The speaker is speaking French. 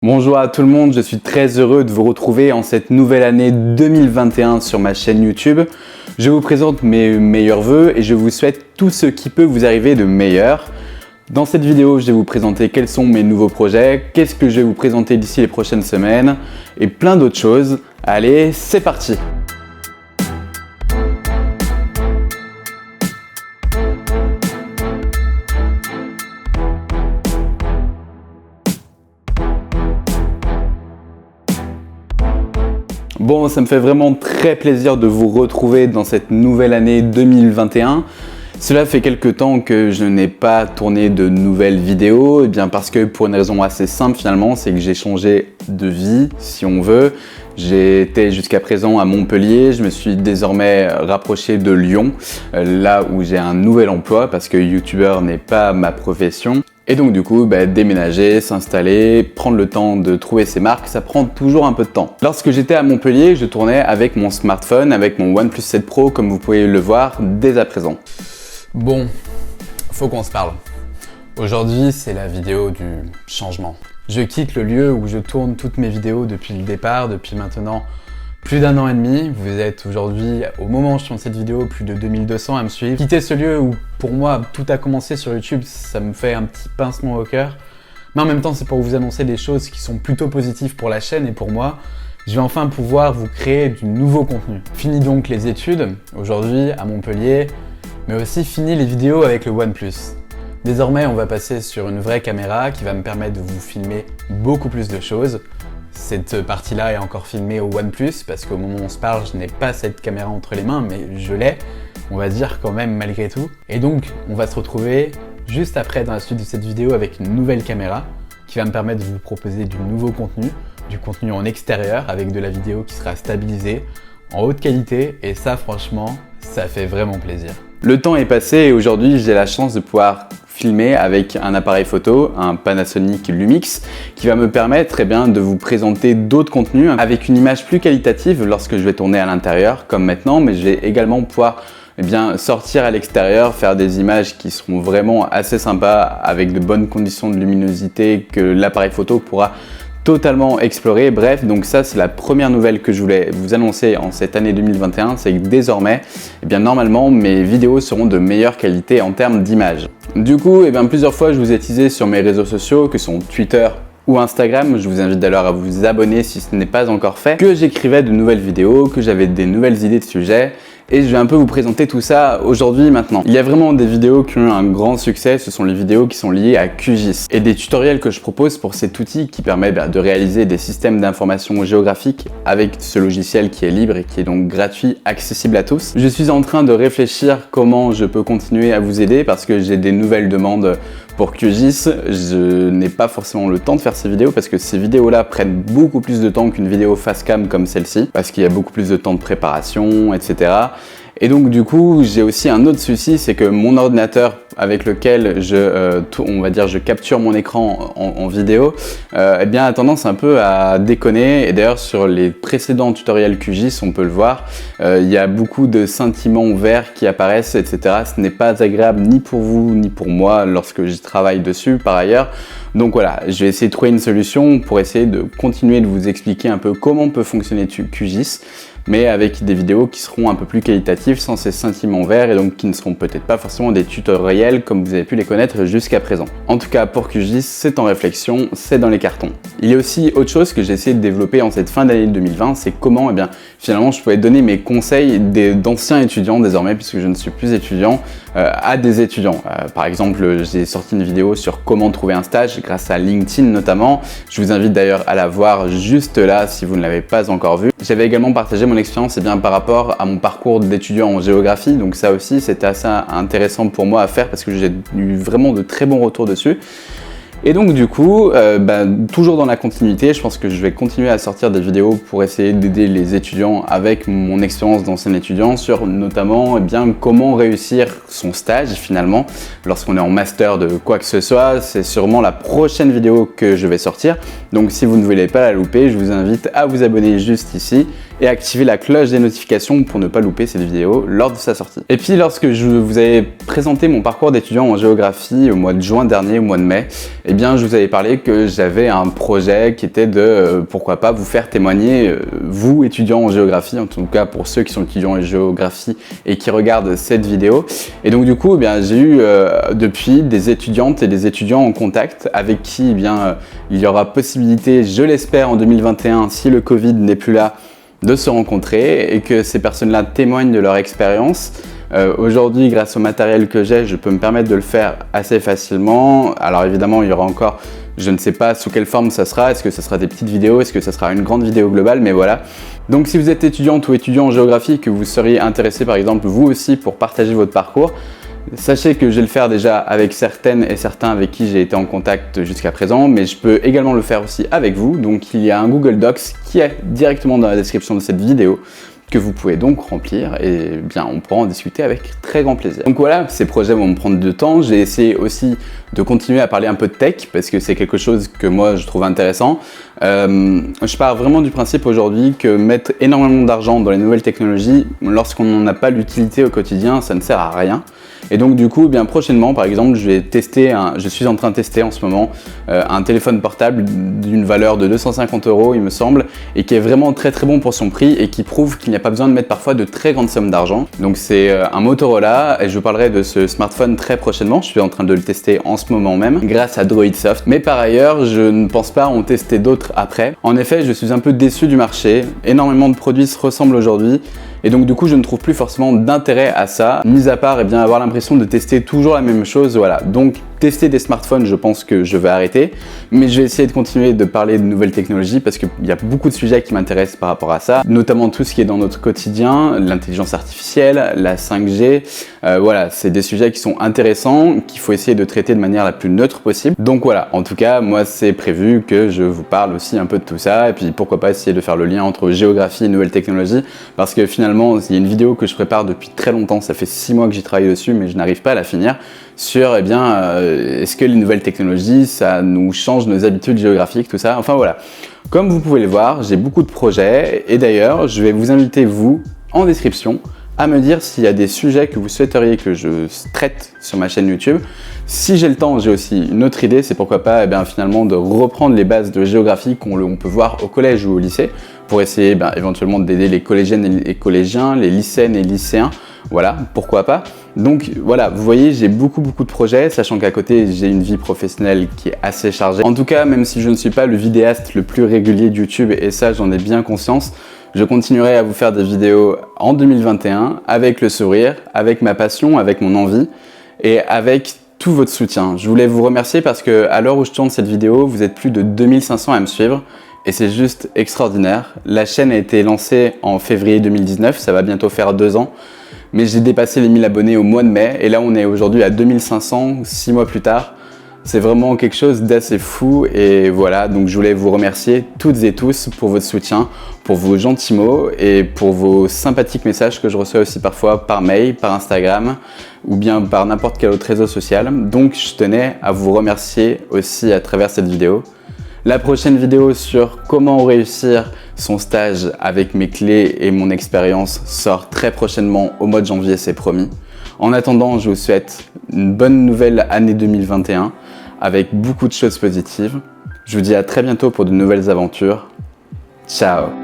Bonjour à tout le monde, je suis très heureux de vous retrouver en cette nouvelle année 2021 sur ma chaîne YouTube. Je vous présente mes meilleurs vœux et je vous souhaite tout ce qui peut vous arriver de meilleur. Dans cette vidéo, je vais vous présenter quels sont mes nouveaux projets, qu'est-ce que je vais vous présenter d'ici les prochaines semaines et plein d'autres choses. Allez, c'est parti! Bon, ça me fait vraiment très plaisir de vous retrouver dans cette nouvelle année 2021. Cela fait quelques temps que je n'ai pas tourné de nouvelles vidéos, et bien parce que pour une raison assez simple finalement, c'est que j'ai changé de vie, si on veut. J'étais jusqu'à présent à Montpellier, je me suis désormais rapproché de Lyon, là où j'ai un nouvel emploi parce que youtubeur n'est pas ma profession. Et donc du coup, déménager, s'installer, prendre le temps de trouver ses marques, ça prend toujours un peu de temps. Lorsque j'étais à Montpellier, je tournais avec mon smartphone, avec mon OnePlus 7 Pro, comme vous pouvez le voir dès à présent. Bon, faut qu'on se parle. Aujourd'hui, c'est la vidéo du changement. Je quitte le lieu où je tourne toutes mes vidéos depuis le départ, depuis maintenant plus d'1 an et demi. Vous êtes aujourd'hui, au moment où je tourne cette vidéo, plus de 2200 à me suivre. Quitter ce lieu où, pour moi, tout a commencé sur YouTube, ça me fait un petit pincement au cœur. Mais en même temps, c'est pour vous annoncer des choses qui sont plutôt positives pour la chaîne et pour moi. Je vais enfin pouvoir vous créer du nouveau contenu. Fini donc les études, aujourd'hui à Montpellier, mais aussi fini les vidéos avec le OnePlus. Désormais, on va passer sur une vraie caméra qui va me permettre de vous filmer beaucoup plus de choses. Cette partie-là est encore filmée au OnePlus parce qu'au moment où on se parle, je n'ai pas cette caméra entre les mains, mais je l'ai, on va dire quand même malgré tout. Et donc, on va se retrouver juste après dans la suite de cette vidéo avec une nouvelle caméra qui va me permettre de vous proposer du nouveau contenu, du contenu en extérieur avec de la vidéo qui sera stabilisée, en haute qualité, et ça franchement, ça fait vraiment plaisir. Le temps est passé et aujourd'hui, j'ai la chance de pouvoir filmer avec un appareil photo, un Panasonic Lumix, qui va me permettre de vous présenter d'autres contenus avec une image plus qualitative lorsque je vais tourner à l'intérieur, comme maintenant, mais je vais également pouvoir sortir à l'extérieur, faire des images qui seront vraiment assez sympas avec de bonnes conditions de luminosité que l'appareil photo pourra totalement exploré. Bref, donc ça c'est la première nouvelle que je voulais vous annoncer en cette année 2021, c'est que désormais, normalement mes vidéos seront de meilleure qualité en termes d'image. Du coup, plusieurs fois je vous ai teasé sur mes réseaux sociaux que sont Twitter ou Instagram, je vous invite d'ailleurs à vous abonner si ce n'est pas encore fait, que j'écrivais de nouvelles vidéos, que j'avais des nouvelles idées de sujets. Et je vais un peu vous présenter tout ça aujourd'hui maintenant. Il y a vraiment des vidéos qui ont eu un grand succès, ce sont les vidéos qui sont liées à QGIS. Et des tutoriels que je propose pour cet outil qui permet de réaliser des systèmes d'information géographique avec ce logiciel qui est libre et qui est donc gratuit, accessible à tous. Je suis en train de réfléchir comment je peux continuer à vous aider parce que j'ai des nouvelles demandes pour QGIS. Je n'ai pas forcément le temps de faire ces vidéos parce que ces vidéos-là prennent beaucoup plus de temps qu'une vidéo face cam comme celle-ci parce qu'il y a beaucoup plus de temps de préparation, etc. Et donc du coup, j'ai aussi un autre souci, c'est que mon ordinateur avec lequel je capture mon écran en vidéo, a tendance un peu à déconner. Et d'ailleurs, sur les précédents tutoriels QGIS, on peut le voir, il y a beaucoup de scintillements verts qui apparaissent, etc. Ce n'est pas agréable ni pour vous ni pour moi lorsque je travaille dessus par ailleurs. Donc voilà, je vais essayer de trouver une solution pour essayer de continuer de vous expliquer un peu comment peut fonctionner QGIS, mais avec des vidéos qui seront un peu plus qualitatives sans ces scintillements verts et donc qui ne seront peut-être pas forcément des tutoriels comme vous avez pu les connaître jusqu'à présent. En tout cas, pour QGIS, c'est en réflexion, c'est dans les cartons. Il y a aussi autre chose que j'ai essayé de développer en cette fin d'année 2020, c'est comment finalement je pouvais donner mes conseils d'anciens étudiants désormais, puisque je ne suis plus étudiant, à des étudiants. Par exemple, j'ai sorti une vidéo sur comment trouver un stage grâce à LinkedIn notamment. Je vous invite d'ailleurs à la voir juste là si vous ne l'avez pas encore vue. J'avais également partagé mon expérience par rapport à mon parcours d'étudiant en géographie, donc ça aussi c'était assez intéressant pour moi à faire parce que j'ai eu vraiment de très bons retours dessus. Et donc du coup, toujours dans la continuité, je pense que je vais continuer à sortir des vidéos pour essayer d'aider les étudiants avec mon expérience d'ancien étudiant sur notamment comment réussir son stage finalement lorsqu'on est en master de quoi que ce soit. C'est sûrement la prochaine vidéo que je vais sortir. Donc si vous ne voulez pas la louper, je vous invite à vous abonner juste ici et activer la cloche des notifications pour ne pas louper cette vidéo lors de sa sortie. Et puis lorsque je vous avais présenté mon parcours d'étudiant en géographie au mois de juin dernier, au mois de mai, eh bien je vous avais parlé que j'avais un projet qui était de, pourquoi pas, vous faire témoigner, vous étudiants en géographie, en tout cas pour ceux qui sont étudiants en géographie et qui regardent cette vidéo. Et donc du coup, eh bien, j'ai eu depuis des étudiantes et des étudiants en contact avec qui eh bien, il y aura possibilité, je l'espère en 2021, si le Covid n'est plus là, de se rencontrer et que ces personnes-là témoignent de leur expérience. Aujourd'hui, grâce au matériel que j'ai, je peux me permettre de le faire assez facilement. Alors évidemment, il y aura encore, je ne sais pas sous quelle forme ça sera. Est-ce que ça sera des petites vidéos? Est-ce que ça sera une grande vidéo globale? Mais voilà. Donc si vous êtes étudiante ou étudiant en géographie, que vous seriez intéressé par exemple vous aussi pour partager votre parcours, sachez que je vais le faire déjà avec certaines et certains avec qui j'ai été en contact jusqu'à présent, mais je peux également le faire aussi avec vous. Donc il y a un Google Docs qui est directement dans la description de cette vidéo, que vous pouvez donc remplir et bien on pourra en discuter avec très grand plaisir. Donc voilà, ces projets vont me prendre du temps. J'ai essayé aussi de continuer à parler un peu de tech parce que c'est quelque chose que moi je trouve intéressant. Je pars vraiment du principe aujourd'hui que mettre énormément d'argent dans les nouvelles technologies, lorsqu'on n'en a pas l'utilité au quotidien, ça ne sert à rien. Et donc du coup, bien prochainement, par exemple, je suis en train de tester en ce moment un téléphone portable d'une valeur de 250 €, il me semble, et qui est vraiment très très bon pour son prix et qui prouve qu'il n'y a pas besoin de mettre parfois de très grandes sommes d'argent. Donc c'est un Motorola et je vous parlerai de ce smartphone très prochainement. Je suis en train de le tester en ce moment même grâce à Droidsoft. Mais par ailleurs, je ne pense pas en tester d'autres après. En effet, je suis un peu déçu du marché. Énormément de produits se ressemblent aujourd'hui. Et donc du coup, je ne trouve plus forcément d'intérêt à ça, mis à part eh bien, avoir l'impression de tester toujours la même chose. Voilà. Donc tester des smartphones, je pense que je vais arrêter, mais je vais essayer de continuer de parler de nouvelles technologies parce qu'il y a beaucoup de sujets qui m'intéressent par rapport à ça, notamment tout ce qui est dans notre quotidien, l'intelligence artificielle, la 5G, voilà, c'est des sujets qui sont intéressants, qu'il faut essayer de traiter de manière la plus neutre possible. Donc voilà, en tout cas, moi c'est prévu que je vous parle aussi un peu de tout ça, et puis pourquoi pas essayer de faire le lien entre géographie et nouvelles technologies, parce que finalement, il y a une vidéo que je prépare depuis très longtemps, ça fait 6 mois que j'y travaille dessus, mais je n'arrive pas à la finir, sur eh bien, est-ce que les nouvelles technologies, ça nous change nos habitudes géographiques, tout ça. Enfin voilà, comme vous pouvez le voir, j'ai beaucoup de projets et d'ailleurs, je vais vous inviter, vous, en description, à me dire s'il y a des sujets que vous souhaiteriez que je traite sur ma chaîne YouTube. Si j'ai le temps, j'ai aussi une autre idée, c'est pourquoi pas eh bien, finalement de reprendre les bases de géographie qu'on peut voir au collège ou au lycée, pour essayer éventuellement d'aider les collégiennes et les collégiens, les lycéennes et lycéens. Voilà, pourquoi pas. Donc voilà, vous voyez, j'ai beaucoup de projets, sachant qu'à côté, j'ai une vie professionnelle qui est assez chargée. En tout cas, même si je ne suis pas le vidéaste le plus régulier de YouTube, et ça, j'en ai bien conscience, je continuerai à vous faire des vidéos en 2021 avec le sourire, avec ma passion, avec mon envie et avec tout votre soutien. Je voulais vous remercier parce que à l'heure où je tourne cette vidéo, vous êtes plus de 2500 à me suivre et c'est juste extraordinaire. La chaîne a été lancée en février 2019, ça va bientôt faire 2 ans. Mais j'ai dépassé les 1000 abonnés au mois de mai et là on est aujourd'hui à 2500, 6 mois plus tard. C'est vraiment quelque chose d'assez fou et voilà, donc je voulais vous remercier toutes et tous pour votre soutien, pour vos gentils mots et pour vos sympathiques messages que je reçois aussi parfois par mail, par Instagram ou bien par n'importe quel autre réseau social. Donc je tenais à vous remercier aussi à travers cette vidéo. La prochaine vidéo sur comment réussir son stage avec mes clés et mon expérience sort très prochainement au mois de janvier, c'est promis. En attendant, je vous souhaite une bonne nouvelle année 2021 avec beaucoup de choses positives. Je vous dis à très bientôt pour de nouvelles aventures. Ciao!